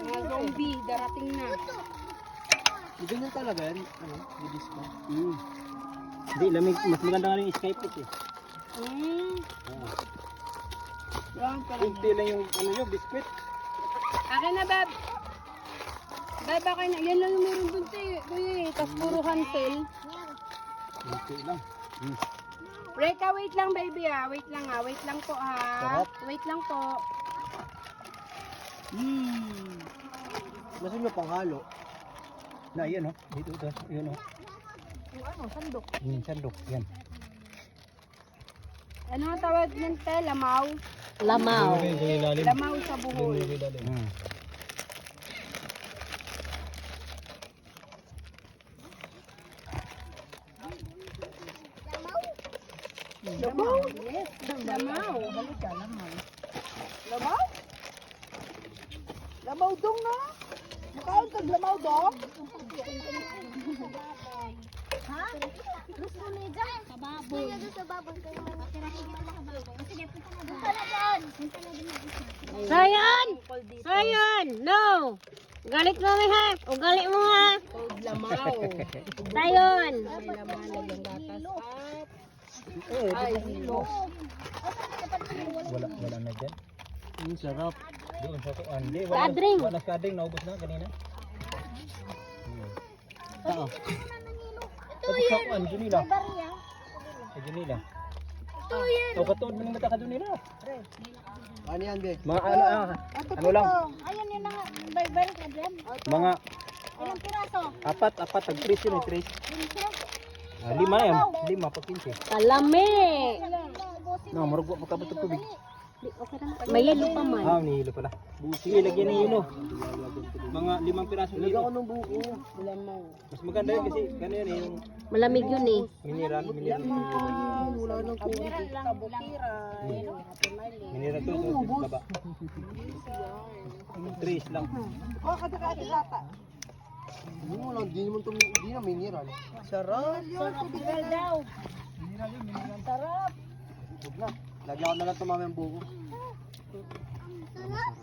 Mga zombie, darating na. Ganyan talaga yan. Ano? Bibis ko. Hindi, lamig. Mas maganda nga rin yung Skype eh. Yan, pero. Kunti lang yung ano nyo, biskwit. Akin na, Beb. Beb, akin na. Yan lang yung meron dun, kuya eh. Tapos puro hansel. Kunti lang. Reka, wait lang, baby ah. Wait lang ah. Wait lang po ha. Sarap. Wait lang po. Gusto nyo panghalo? Na, yan oh. Dito, ito. Yan oh. Yung ano, sandok. Sandok. Yan. Ano ang tawag ng te? Lamaw? Lamaw. Lamaw sa buhol. Lamaw? Yes. Lamaw. Halika, lamaw. Lamaw? Lamaw dong na? Makaon kag lamaw dong? Ha? Gusto ni Jan. Sa baboy. Sa baboy. Sayan! Sayan! No! Galit mo ha! O galit mo ha! Cold lamaw. Sayon! May laman, lagyan gatas at... Ay, hilo. Wala na dyan. Sarap. Doon sa kuan. Hindi, Kadring. wala na kadring. Naubos na kanina. Saan? Tapos sa kuan, Junila. Sa Junila. So, katuod mo ng mata ka Junila. Ano yan, Be? Mga ano lang. Ayun yun na nga. Balik na dyan. Mga Ilang piraso? apat, tag-tris yun eh, tris. Lima na yan. Lima, pag 15. Kalami! No, marugwa pa kabot ng tubig. May yelo pa man. Ah, nihilo pala. Sige, lagyan ng hilo. Mga 5 piraso Lagyan hilo. ko ng buko. Lamaw. Mas maganda yun kasi gano'n yun eh, yung Malamig yun eh. mineral. Wala nang kulit. Kabukiran. Mineral to, ito, baba. Tris lang. Oh, kada-kada lata. Hindi mo lang, di naman ito, di na mineral. Sarap. Kabukiran daw. Sarap. Huwag na. Lagyan ko na lang ito mamaya ang buko. Sarap!